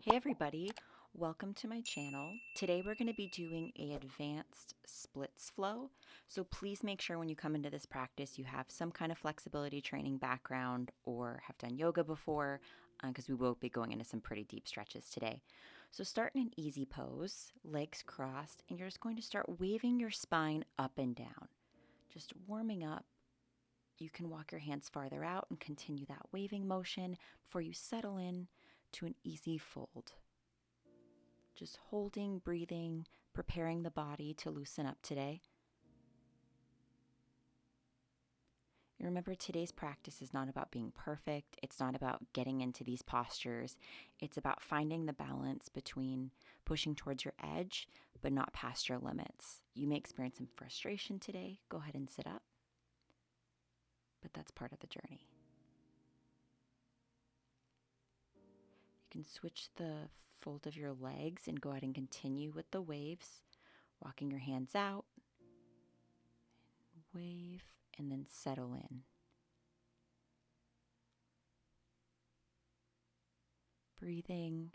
Hey everybody, welcome to my channel. Today we're going to be doing a advanced splits flow. So please make sure when you come into this practice you have some kind of flexibility training background or have done yoga before, because we will be going into some pretty deep stretches today. So start in an easy pose, legs crossed, and you're just going to start waving your spine up and down. Just warming up. You can walk your hands farther out and continue that waving motion before you settle in to an easy fold. Just holding, breathing, preparing the body to loosen up today. And remember, today's practice is not about being perfect. It's not about getting into these postures. It's about finding the balance between pushing towards your edge, but not past your limits. You may experience some frustration today. Go ahead and sit up. But that's part of the journey. You can switch the fold of your legs and go ahead and continue with the waves, walking your hands out, wave, and then settle in. Breathing.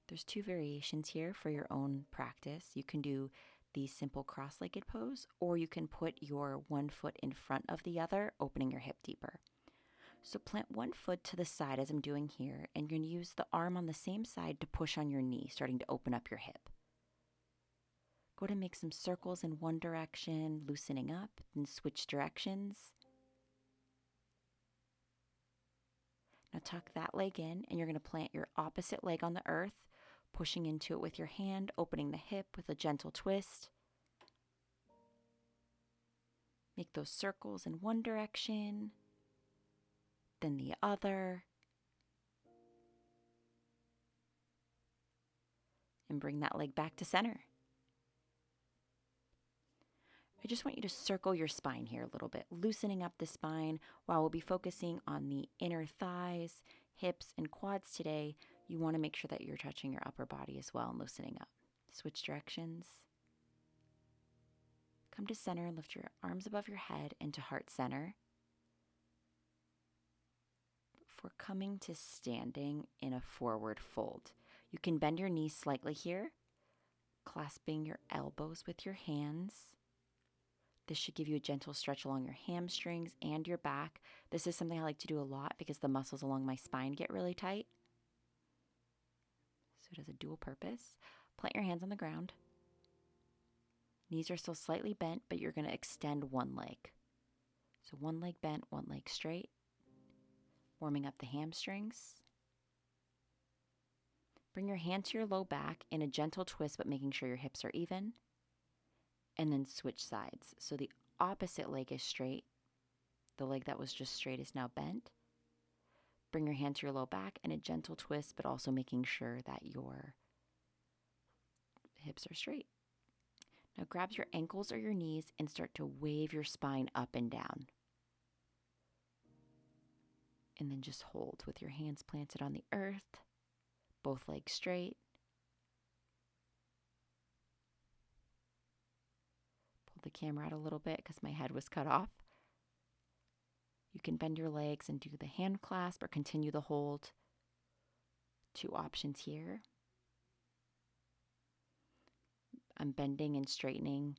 There's two variations here for your own practice. You can do the simple cross-legged pose, or you can put your one foot in front of the other, opening your hip deeper. So plant one foot to the side as I'm doing here, and you're going to use the arm on the same side to push on your knee, starting to open up your hip. Go ahead and make some circles in one direction, loosening up, and switch directions. Now tuck that leg in, and you're going to plant your opposite leg on the earth, pushing into it with your hand, opening the hip with a gentle twist. Make those circles in one direction, then the other. And bring that leg back to center. I just want you to circle your spine here a little bit, loosening up the spine while we'll be focusing on the inner thighs, hips, and quads today. You want to make sure that you're touching your upper body as well and loosening up. Switch directions. Come to center and lift your arms above your head into heart center. Before coming to standing in a forward fold. You can bend your knees slightly here, clasping your elbows with your hands. This should give you a gentle stretch along your hamstrings and your back. This is something I like to do a lot because the muscles along my spine get really tight. So it has a dual purpose. Plant your hands on the ground. Knees are still slightly bent, but you're going to extend one leg. So one leg bent, one leg straight. Warming up the hamstrings. Bring your hand to your low back in a gentle twist, but making sure your hips are even. And then switch sides. So the opposite leg is straight. The leg that was just straight is now bent. Bring your hand to your low back in a gentle twist, but also making sure that your hips are straight. Now grab your ankles or your knees and start to wave your spine up and down. And then just hold with your hands planted on the earth, both legs straight. Pull the camera out a little bit because my head was cut off. You can bend your legs and do the hand clasp or continue the hold. Two options here. I'm bending and straightening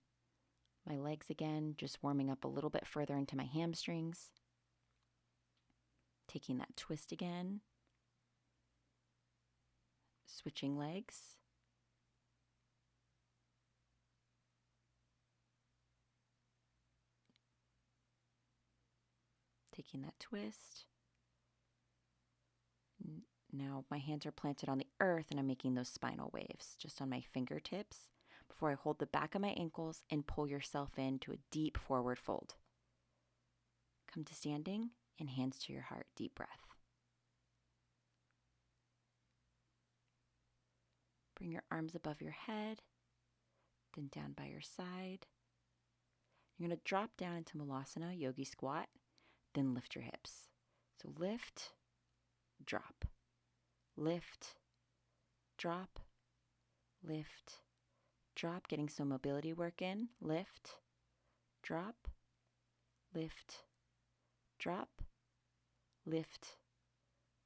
my legs again, just warming up a little bit further into my hamstrings. Taking that twist again. Switching legs. Taking that twist. Now my hands are planted on the earth and I'm making those spinal waves just on my fingertips before I hold the back of my ankles and pull yourself into a deep forward fold. Come to standing and hands to your heart. Deep breath. Bring your arms above your head, then down by your side. You're going to drop down into Malasana, yogi squat, then lift your hips. So lift, drop, lift, drop, lift, drop, getting some mobility work in. Lift, drop, lift, drop, lift,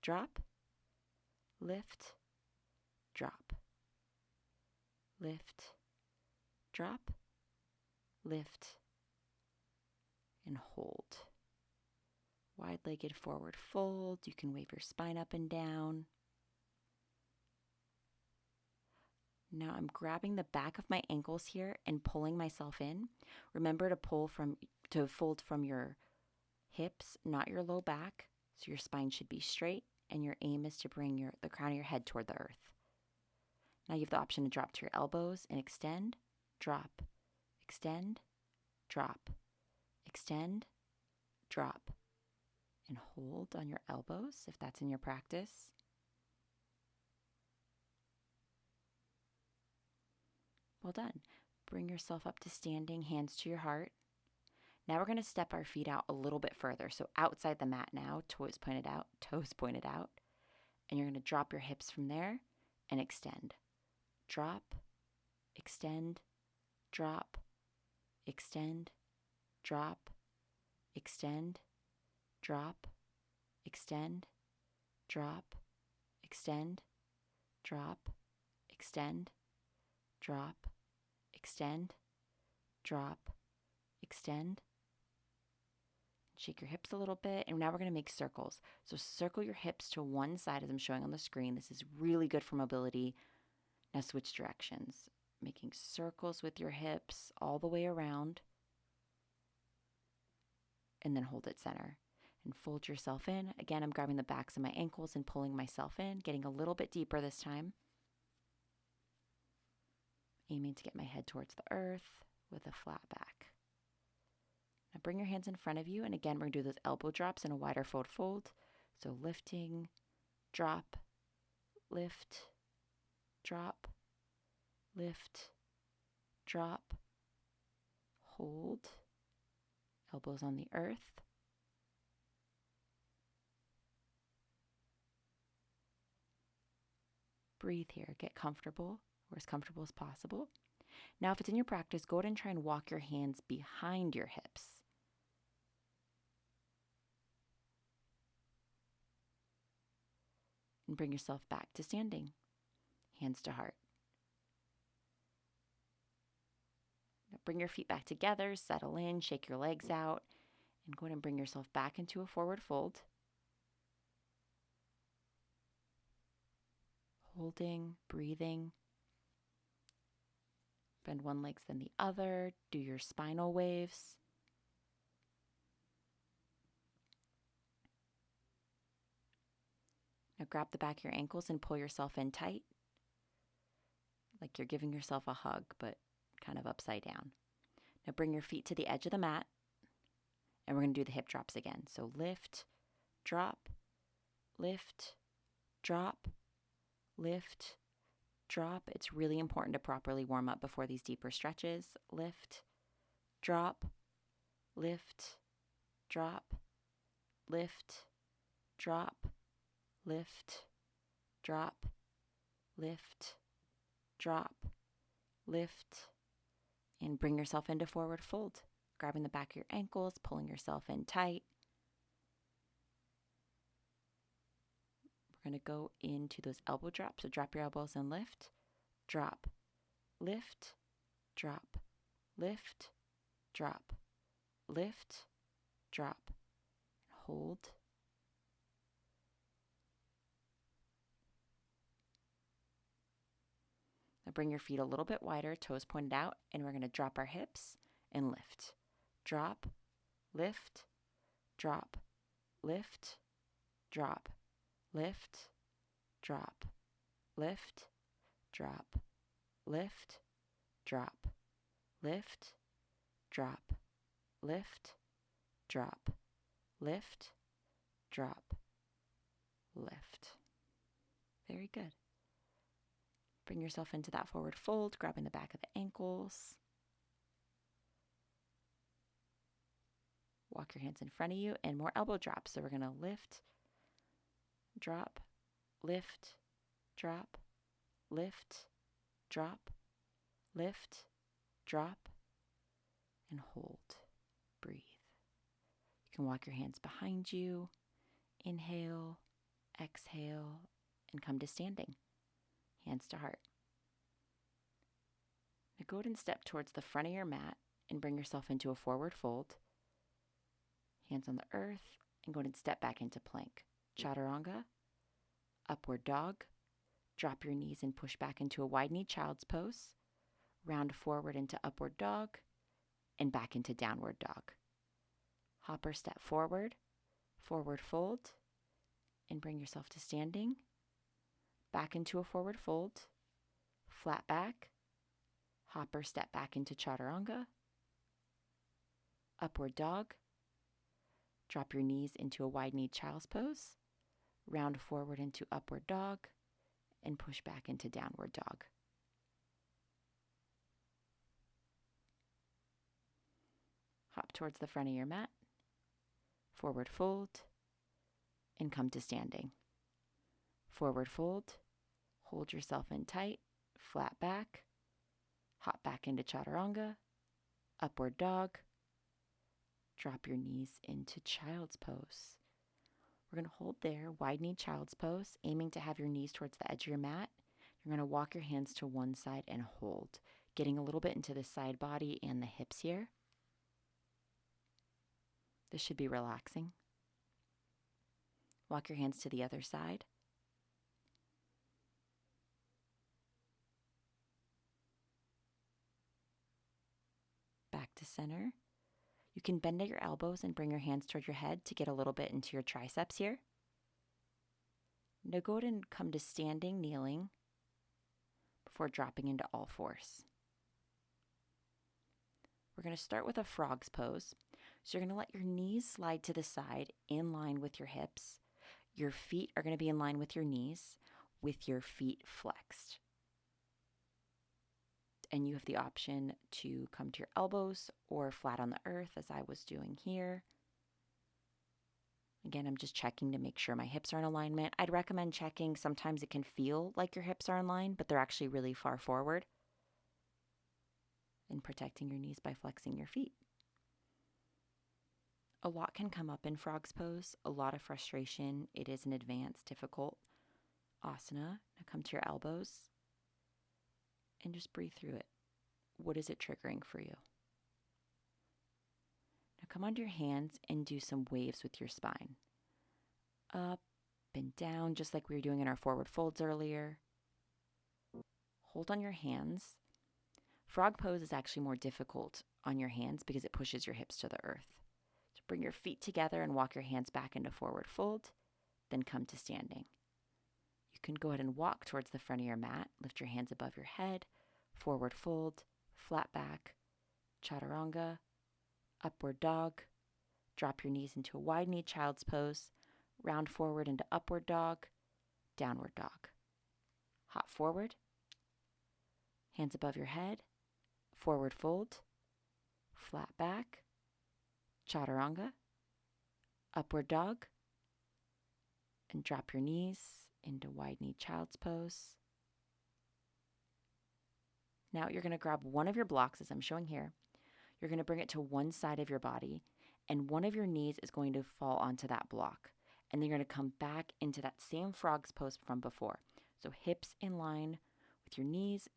drop, lift, drop, lift, drop, lift, and hold. Wide-legged forward fold. You can wave your spine up and down. Now I'm grabbing the back of my ankles here and pulling myself in. Remember to fold from your hips, not your low back. So your spine should be straight, and your aim is to bring the crown of your head toward the earth. Now you have the option to drop to your elbows and extend, drop, extend, drop, extend, drop, and hold on your elbows if that's in your practice. Well done. Bring yourself up to standing, hands to your heart. Now we're going to step our feet out a little bit further. So outside the mat now, toes pointed out. And you're going to drop your hips from there and extend. Drop, extend, drop, extend, drop, extend, drop, extend, drop, extend, drop, extend, drop, extend, drop, extend. Shake your hips a little bit, and now we're going to make circles. So circle your hips to one side as I'm showing on the screen. This is really good for mobility. Now switch directions, making circles with your hips all the way around, and then hold it center. And fold yourself in. Again, I'm grabbing the backs of my ankles and pulling myself in, getting a little bit deeper this time. Aiming to get my head towards the earth with a flat back. Now bring your hands in front of you, and again, we're going to do those elbow drops in a wider forward fold. So lifting, drop, lift, drop, lift, drop, hold, elbows on the earth. Breathe here, get comfortable, or as comfortable as possible. Now, if it's in your practice, go ahead and try and walk your hands behind your hips. And bring yourself back to standing, hands to heart. Now bring your feet back together, settle in, shake your legs out, and go ahead and bring yourself back into a forward fold. Holding, breathing. Bend one leg then the other. Do your spinal waves. Now grab the back of your ankles and pull yourself in tight, like you're giving yourself a hug, but kind of upside down. Now bring your feet to the edge of the mat, and we're going to do the hip drops again. So lift, drop, lift, drop, lift, drop. It's really important to properly warm up before these deeper stretches. Lift, drop, lift, drop, lift, drop, lift, drop, lift, drop, lift, and bring yourself into forward fold, grabbing the back of your ankles, pulling yourself in tight. We're going to go into those elbow drops. So drop your elbows and lift, drop, lift, drop, lift, drop, lift, drop, hold. Now bring your feet a little bit wider, toes pointed out, and we're going to drop our hips and lift. Drop, lift, drop, lift, drop, lift, drop, lift, drop, lift, drop, lift, drop, lift, drop, lift, drop, lift. Very good. Bring yourself into that forward fold, grabbing the back of the ankles. Walk your hands in front of you and more elbow drops. So we're going to lift, drop, lift, drop, lift, drop, lift, drop, and hold. Breathe. You can walk your hands behind you Inhale, exhale, and come to standing. Hands to heart. Now go ahead and step towards the front of your mat and bring yourself into a forward fold. Hands on the earth, and go ahead and step back into plank. Chaturanga, upward dog. Drop your knees and push back into a wide-kneed child's pose. Round forward into upward dog, and back into downward dog. Hop or step forward, forward fold, and bring yourself to standing. Back into a forward fold, flat back, hop or step back into chaturanga, upward dog. Drop your knees into a wide-kneed child's pose, round forward into upward dog, and push back into downward dog. Hop towards the front of your mat, forward fold, and come to standing. Forward fold, hold yourself in tight, flat back, hop back into chaturanga, upward dog, drop your knees into child's pose. We're going to hold there, wide-kneed child's pose, aiming to have your knees towards the edge of your mat. You're going to walk your hands to one side and hold, getting a little bit into the side body and the hips here. This should be relaxing. Walk your hands to the other side. Back to center. You can bend at your elbows and bring your hands toward your head to get a little bit into your triceps here. Now go ahead and come to standing, kneeling, before dropping into all fours. We're going to start with a frog's pose. So you're going to let your knees slide to the side in line with your hips. Your feet are going to be in line with your knees, with your feet flexed. And you have the option to come to your elbows or flat on the earth, as I was doing here. Again, I'm just checking to make sure my hips are in alignment. I'd recommend checking. Sometimes it can feel like your hips are in line, but they're actually really far forward. And protecting your knees by flexing your feet. A lot can come up in frog's pose, a lot of frustration. It is an advanced, difficult asana. Now come to your elbows and just breathe through it. What is it triggering for you? Now come onto your hands and do some waves with your spine. Up and down, just like we were doing in our forward folds earlier. Hold on your hands. Frog pose is actually more difficult on your hands because it pushes your hips to the earth. So bring your feet together and walk your hands back into forward fold, then come to standing. You can go ahead and walk towards the front of your mat, lift your hands above your head, forward fold, flat back, chaturanga, upward dog, drop your knees into a wide-kneed child's pose, round forward into upward dog, downward dog. Hop forward, hands above your head, forward fold, flat back, chaturanga, upward dog, and drop your knees into wide-kneed child's pose. Now you're going to grab one of your blocks, as I'm showing here. You're going to bring it to one side of your body, and one of your knees is going to fall onto that block. And then you're going to come back into that same frog's pose from before. So hips in line with your knees,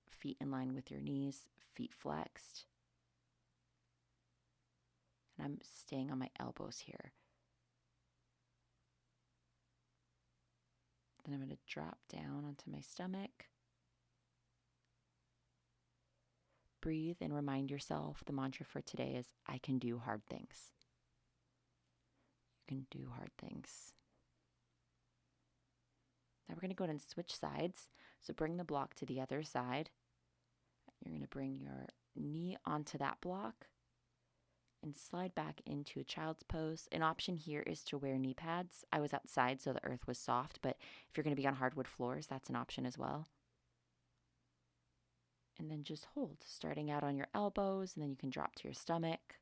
feet in line with your knees, feet flexed. And I'm staying on my elbows here. Then I'm going to drop down onto my stomach. Breathe and remind yourself the mantra for today is, I can do hard things. You can do hard things. Now we're going to go ahead and switch sides. So bring the block to the other side. You're going to bring your knee onto that block and slide back into a child's pose. An option here is to wear knee pads. I was outside, so the earth was soft, but if you're going to be on hardwood floors, that's an option as well. And then just hold, starting out on your elbows, and then you can drop to your stomach.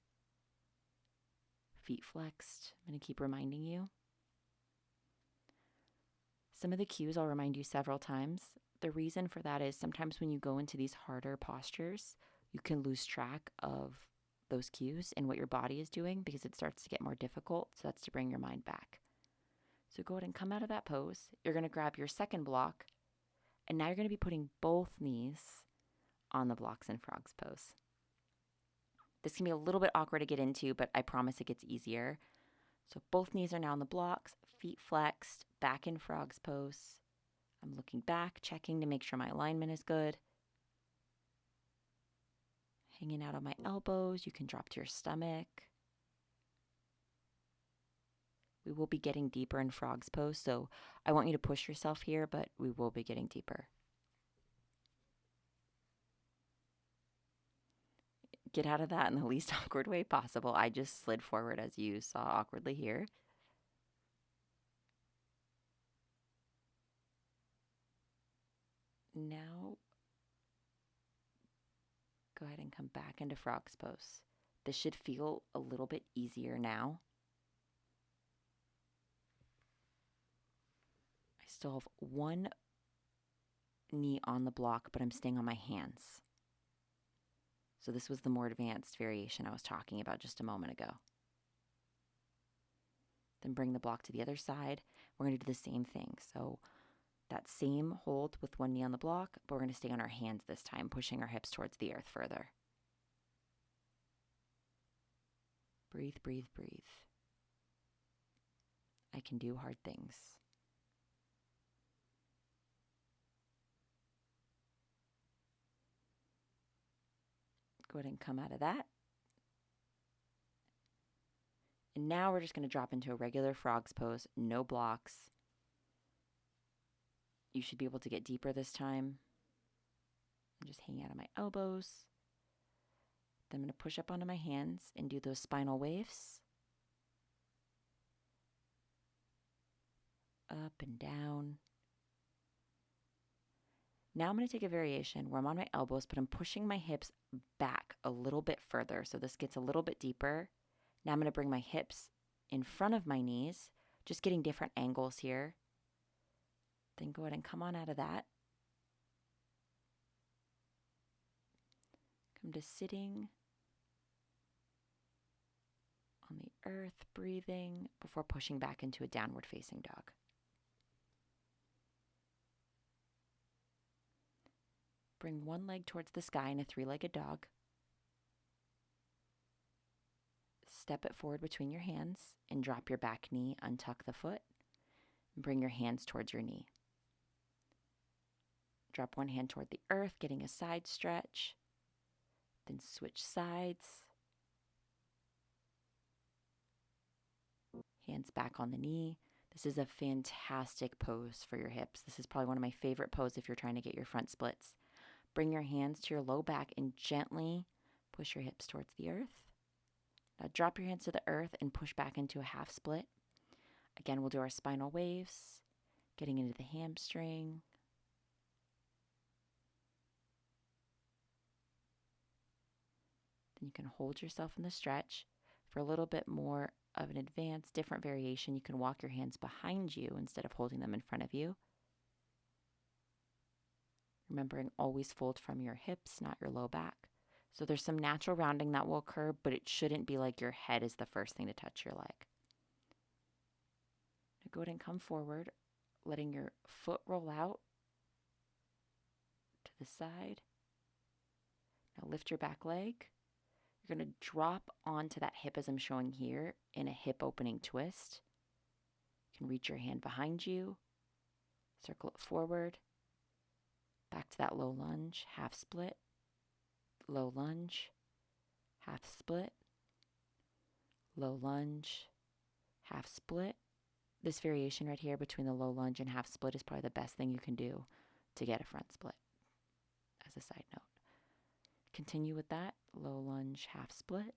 Feet flexed. I'm going to keep reminding you. Some of the cues I'll remind you several times. The reason for that is sometimes when you go into these harder postures, you can lose track of those cues and what your body is doing because it starts to get more difficult. So that's to bring your mind back. So go ahead and come out of that pose. You're going to grab your second block, and now you're going to be putting both knees on the blocks in frog's pose. This can be a little bit awkward to get into, but I promise it gets easier. So both knees are now on the blocks, feet flexed, back in frog's pose. I'm looking back, checking to make sure my alignment is good. Hanging out on my elbows, you can drop to your stomach. We will be getting deeper in frog's pose, so I want you to push yourself here, but we will be getting deeper. Get out of that in the least awkward way possible. I just slid forward as you saw awkwardly here. Now, go ahead and come back into frog's pose. This should feel a little bit easier now. I still have one knee on the block, but I'm staying on my hands. So this was the more advanced variation I was talking about just a moment ago. Then bring the block to the other side. We're going to do the same thing. So that same hold with one knee on the block, but we're going to stay on our hands this time, pushing our hips towards the earth further. Breathe, breathe, breathe. I can do hard things. Go ahead and come out of that. And now we're just going to drop into a regular frog's pose, no blocks. You should be able to get deeper this time. I'm just hanging out on my elbows. Then I'm going to push up onto my hands and do those spinal waves. Up and down. Now I'm going to take a variation where I'm on my elbows, but I'm pushing my hips back a little bit further. So this gets a little bit deeper. Now I'm going to bring my hips in front of my knees, just getting different angles here. Then go ahead and come on out of that. Come to sitting on the earth, breathing, before pushing back into a downward facing dog. Bring one leg towards the sky in a three-legged dog. Step it forward between your hands and drop your back knee, untuck the foot, and bring your hands towards your knee. Drop one hand toward the earth, getting a side stretch. Then switch sides. Hands back on the knee. This is a fantastic pose for your hips. This is probably one of my favorite poses if you're trying to get your front splits. Bring your hands to your low back and gently push your hips towards the earth. Now drop your hands to the earth and push back into a half split. Again, we'll do our spinal waves, getting into the hamstring. Then you can hold yourself in the stretch. For a little bit more of an advanced, different variation, you can walk your hands behind you instead of holding them in front of you. Remembering always fold from your hips, not your low back. So there's some natural rounding that will occur, but it shouldn't be like your head is the first thing to touch your leg. Now go ahead and come forward, letting your foot roll out to the side. Now lift your back leg. You're going to drop onto that hip as I'm showing here in a hip opening twist. You can reach your hand behind you, circle it forward, back to that low lunge, half split, low lunge, half split, low lunge, half split. This variation right here between the low lunge and half split is probably the best thing you can do to get a front split, as a side note. Continue with that, low lunge, half split.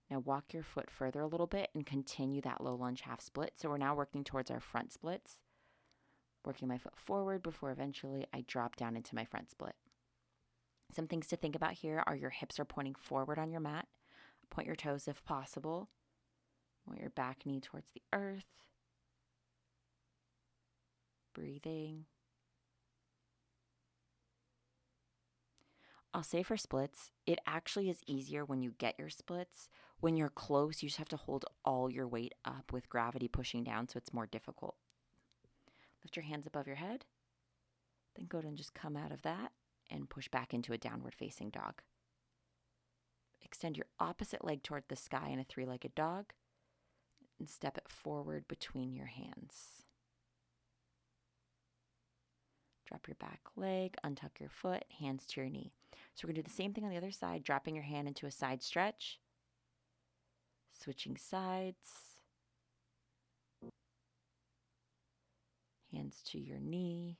Now walk your foot further a little bit and continue that low lunge, half split. So we're now working towards our front splits. Working my foot forward before eventually I drop down into my front split. Some things to think about here are your hips are pointing forward on your mat. Point your toes if possible. Point your back knee towards the earth. Breathing. I'll say for splits, it actually is easier when you get your splits. When you're close, you just have to hold all your weight up with gravity pushing down, so it's more difficult. Lift your hands above your head, then go ahead and just come out of that and push back into a downward facing dog. Extend your opposite leg toward the sky in a three-legged dog and step it forward between your hands. Drop your back leg, untuck your foot, hands to your knee. So we're going to do the same thing on the other side, dropping your hand into a side stretch, switching sides, hands to your knee.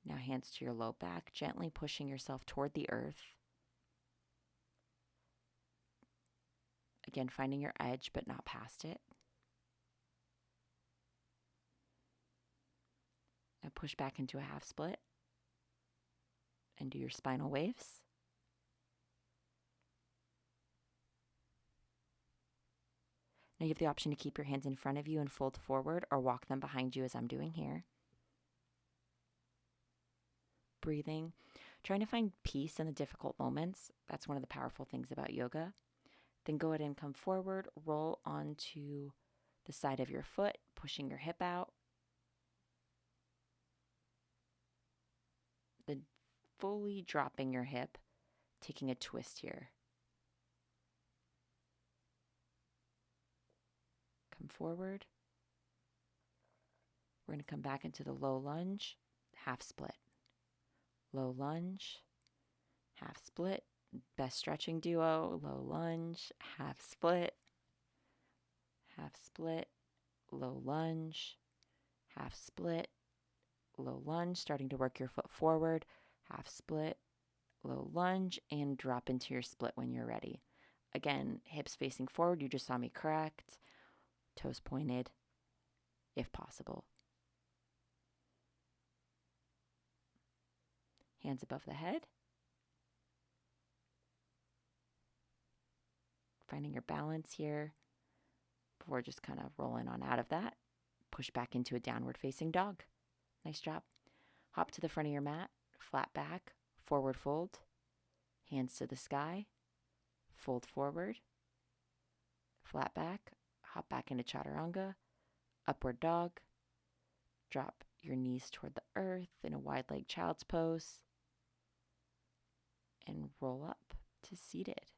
Now hands to your low back, gently pushing yourself toward the earth. Again, finding your edge, but not past it. Now push back into a half split and do your spinal waves. Now you have the option to keep your hands in front of you and fold forward or walk them behind you as I'm doing here. Breathing, trying to find peace in the difficult moments. That's one of the powerful things about yoga. Then go ahead and come forward, roll onto the side of your foot, pushing your hip out. Then fully dropping your hip, taking a twist here. Come forward. We're going to come back into the low lunge, half split. Low lunge, half split. Best stretching duo, low lunge, half split, low lunge, half split, low lunge, starting to work your foot forward, half split, low lunge, and drop into your split when you're ready. Again, hips facing forward, you just saw me correct, toes pointed, if possible. Hands above the head. Finding your balance here before just kind of rolling on out of that. Push back into a downward facing dog. Nice job. Hop to the front of your mat, flat back, forward fold, hands to the sky, fold forward, flat back, hop back into chaturanga, upward dog, drop your knees toward the earth in a wide leg child's pose, and roll up to seated.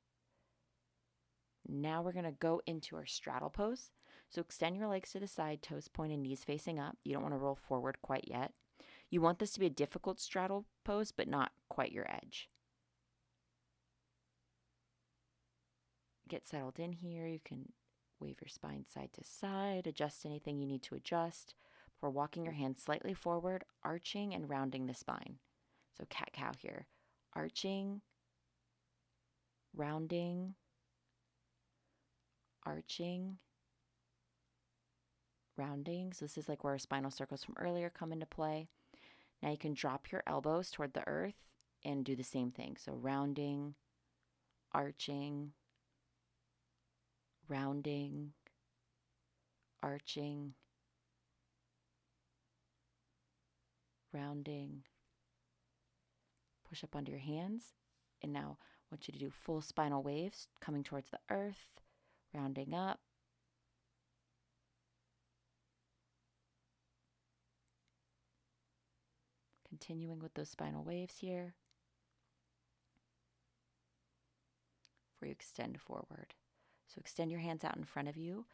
Now we're going to go into our straddle pose. So extend your legs to the side, toes pointed, knees facing up. You don't want to roll forward quite yet. You want this to be a difficult straddle pose, but not quite your edge. Get settled in here. You can wave your spine side to side, adjust anything you need to adjust. Before walking your hands slightly forward, arching and rounding the spine. So cat-cow here. Arching, rounding, arching, rounding. So this is like where our spinal circles from earlier come into play. Now you can drop your elbows toward the earth and do the same thing. So rounding, arching, rounding, arching, rounding. Push up onto your hands. And now I want you to do full spinal waves coming towards the earth, rounding up, continuing with those spinal waves here before you extend forward. So extend your hands out in front of you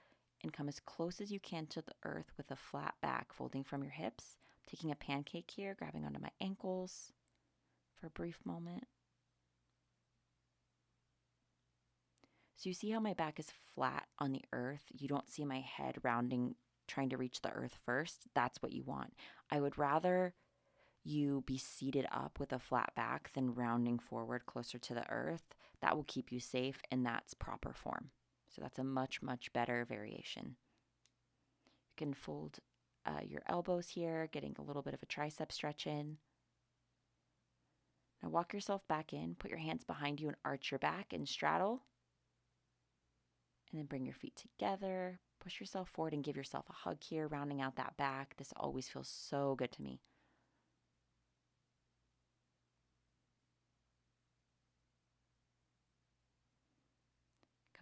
and come as close as you can to the earth with a flat back, folding from your hips, taking a pancake here, grabbing onto my ankles for a brief moment. So you see how my back is flat on the earth? You don't see my head rounding, trying to reach the earth first. That's what you want. I would rather you be seated up with a flat back than rounding forward closer to the earth. That will keep you safe, and that's proper form. So that's a much, much better variation. You can fold your elbows here, getting a little bit of a tricep stretch in. Now walk yourself back in, put your hands behind you and arch your back and straddle. And then bring your feet together, push yourself forward and give yourself a hug here, rounding out that back. This always feels so good to me.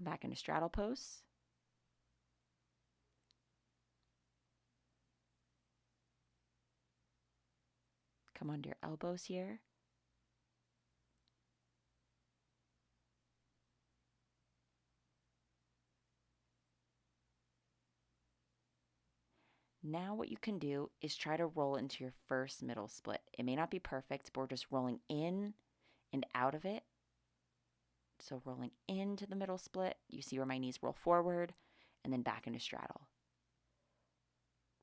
Come back into straddle pose. Come onto your elbows here. Now what you can do is try to roll into your first middle split. It may not be perfect, but we're just rolling in and out of it. So rolling into the middle split, you see where my knees roll forward, and then back into straddle.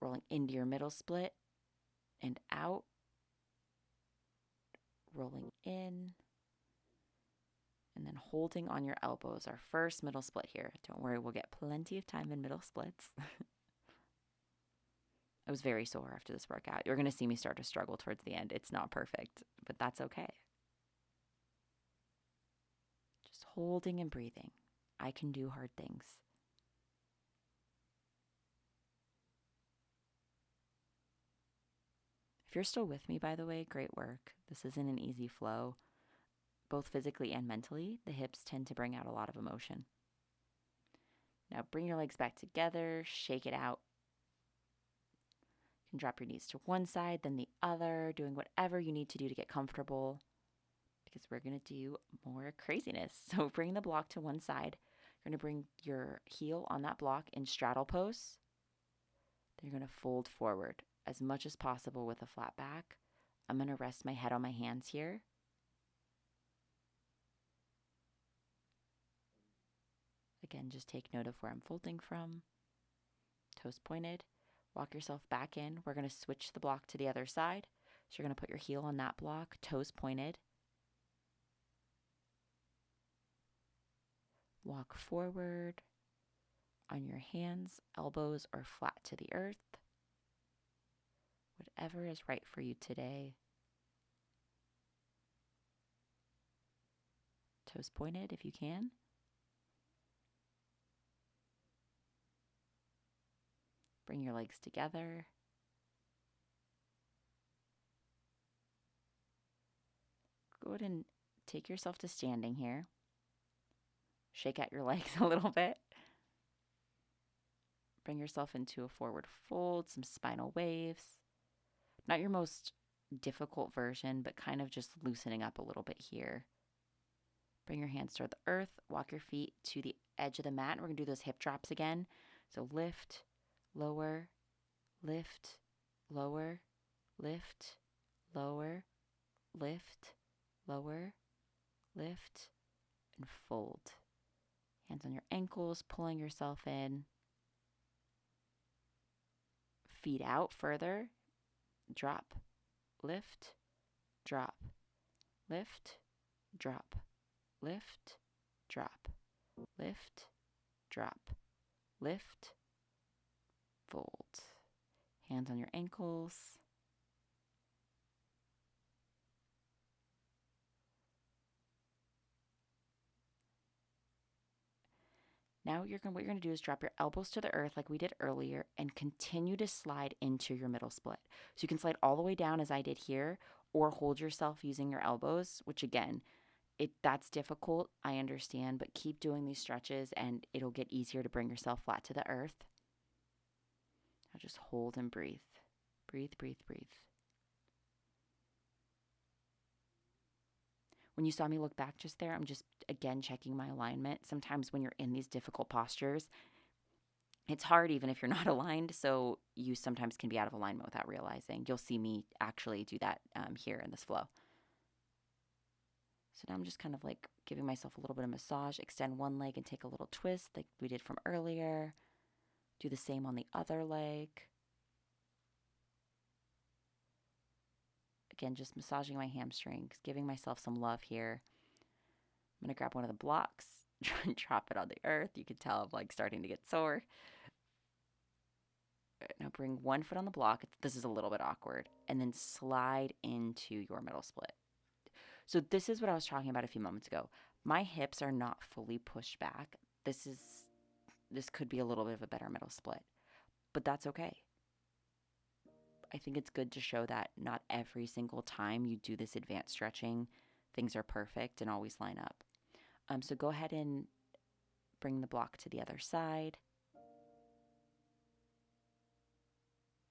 Rolling into your middle split and out. Rolling in. And then holding on your elbows, our first middle split here. Don't worry, we'll get plenty of time in middle splits. I was very sore after this workout. You're going to see me start to struggle towards the end. It's not perfect, but that's okay. Just holding and breathing. I can do hard things. If you're still with me, by the way, great work. This isn't an easy flow. Both physically and mentally, the hips tend to bring out a lot of emotion. Now bring your legs back together, shake it out. You can drop your knees to one side, then the other, doing whatever you need to do to get comfortable, because we're going to do more craziness. So bring the block to one side. You're going to bring your heel on that block in straddle pose. Then you're going to fold forward as much as possible with a flat back. I'm going to rest my head on my hands here. Again, just take note of where I'm folding from. Toes pointed. Walk yourself back in. We're going to switch the block to the other side. So you're going to put your heel on that block, toes pointed. Walk forward on your hands. Elbows are flat to the earth. Whatever is right for you today. Toes pointed if you can. Bring your legs together. Go ahead and take yourself to standing here. Shake out your legs a little bit. Bring yourself into a forward fold, some spinal waves. Not your most difficult version, but kind of just loosening up a little bit here. Bring your hands toward the earth. Walk your feet to the edge of the mat. We're going to do those hip drops again. So lift, lower, lift, lower, lift, lower, lift, lower, lift, and fold. Hands on your ankles, pulling yourself in. Feet out further. Drop, lift, drop, lift, drop, lift, drop, lift, drop, lift, fold. Hands on your ankles. Now what you're going to do is drop your elbows to the earth like we did earlier and continue to slide into your middle split. So you can slide all the way down as I did here, or hold yourself using your elbows, which again, that's difficult, I understand, but keep doing these stretches and it'll get easier to bring yourself flat to the earth. Now just hold and breathe. Breathe, breathe, breathe. When you saw me look back just there, I'm just, again, checking my alignment. Sometimes when you're in these difficult postures, it's hard even if you're not aligned, so you sometimes can be out of alignment without realizing. You'll see me actually do that here in this flow. So now I'm just kind of like giving myself a little bit of massage. Extend one leg and take a little twist like we did from earlier. Do the same on the other leg. Again, just massaging my hamstrings, giving myself some love here. I'm going to grab one of the blocks, drop it on the earth. You can tell I'm like starting to get sore. Now bring one foot on the block. This is a little bit awkward. And then slide into your middle split. So this is what I was talking about a few moments ago. My hips are not fully pushed back. This could be a little bit of a better middle split, but that's okay. I think it's good to show that not every single time you do this advanced stretching, things are perfect and always line up. So go ahead and Bring the block to the other side.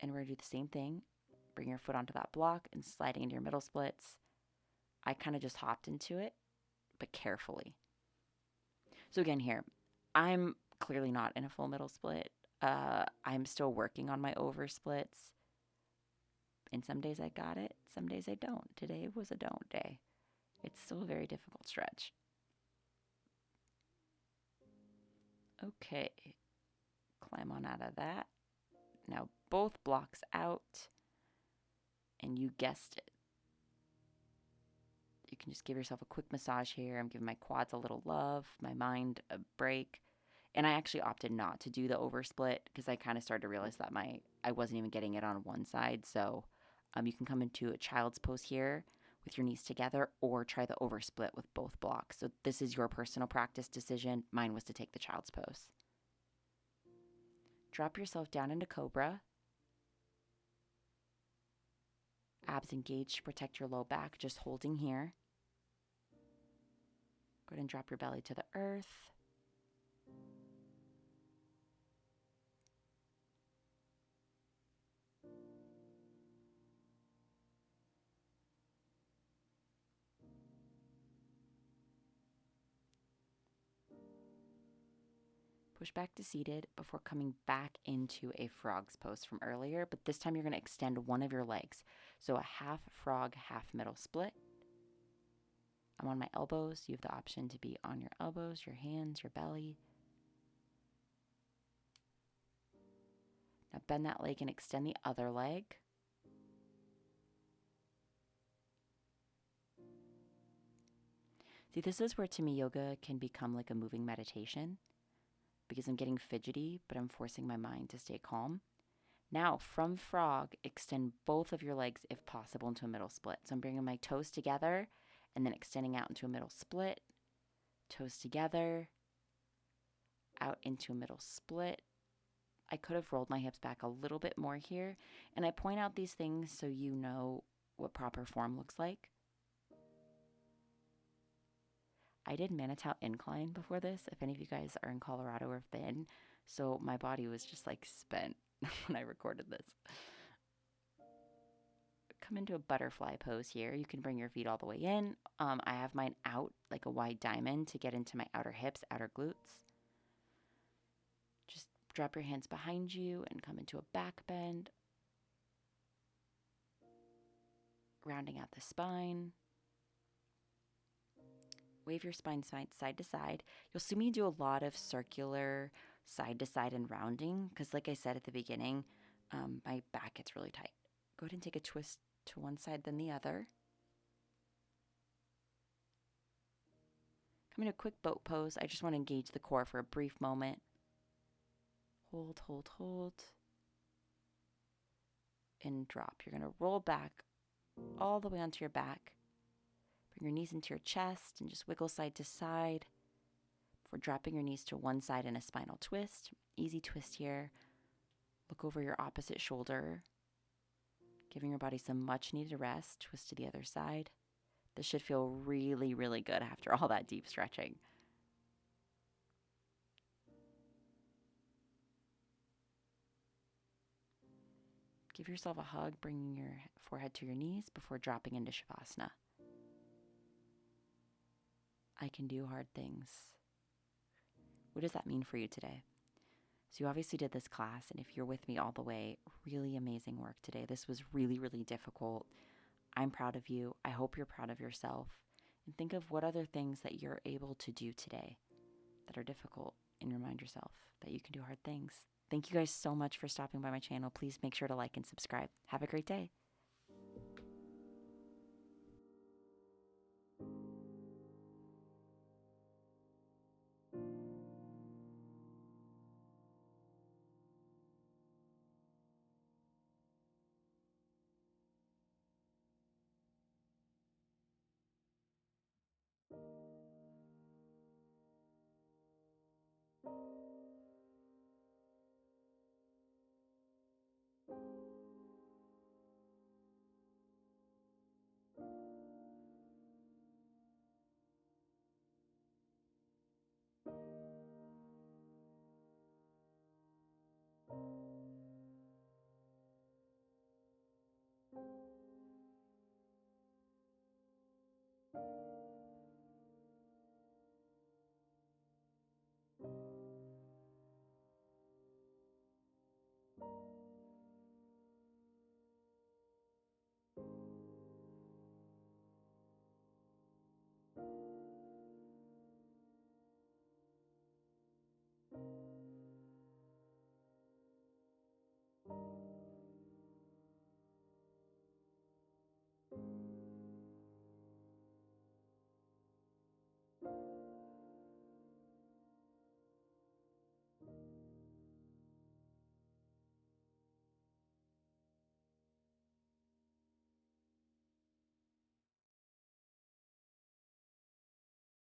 And we're going to do the same thing. Bring your foot onto that block and sliding into your middle splits. I kind of just hopped into it, but carefully. So again here, I'm clearly not in a full middle split. I'm still working on my over splits. And some days I got it, some days I don't. Today was a don't day. It's still a very difficult stretch. Okay, climb on out of that. Now both blocks out, and you guessed it. You can just give yourself a quick massage here. I'm giving my quads a little love, my mind a break. And I actually opted not to do the oversplit because I kind of started to realize that I wasn't even getting it on one side. So you can come into a child's pose here with your knees together, or try the oversplit with both blocks. So this is your personal practice decision. Mine was to take the child's pose. Drop yourself down into cobra. Abs engaged to protect your low back, just holding here. Go ahead and drop your belly to the earth. Push back to seated before coming back into a frog's pose from earlier, but this time you're going to extend one of your legs. So a half frog, half middle split. I'm on my elbows. You have the option to be on your elbows, your hands, your belly. Now bend that leg and extend the other leg. See, this is where to me yoga can become like a moving meditation, because I'm getting fidgety, but I'm forcing my mind to stay calm. Now, from frog, extend both of your legs if possible into a middle split. So I'm bringing my toes together and then extending out into a middle split. Toes together, out into a middle split. I could have rolled my hips back a little bit more here. And I point out these things so you know what proper form looks like. I did Manitou incline before this, if any of you guys are in Colorado or have been. So my body was just like spent when I recorded this. Come into a butterfly pose here. You can bring your feet all the way in. I have mine out like a wide diamond to get into my outer hips, outer glutes. Just drop your hands behind you and come into a back bend. Rounding out the spine. Wave your spine side to side. You'll see me do a lot of circular side to side and rounding because, like I said at the beginning, my back gets really tight. Go ahead and take a twist to one side then the other. Come into a quick boat pose. I just want to engage the core for a brief moment. Hold, hold, hold. And drop. You're going to roll back all the way onto your back. Bring your knees into your chest and just wiggle side to side before dropping your knees to one side in a spinal twist. Easy twist here. Look over your opposite shoulder, giving your body some much needed rest. Twist to the other side. This should feel really, really good after all that deep stretching. Give yourself a hug, bringing your forehead to your knees before dropping into Shavasana. I can do hard things. What does that mean for you today? So you obviously did this class, and if you're with me all the way, really amazing work today. This was really, really difficult. I'm proud of you. I hope you're proud of yourself. And think of what other things that you're able to do today that are difficult, and remind yourself that you can do hard things. Thank you guys so much for stopping by my channel. Please make sure to like and subscribe. Have a great day.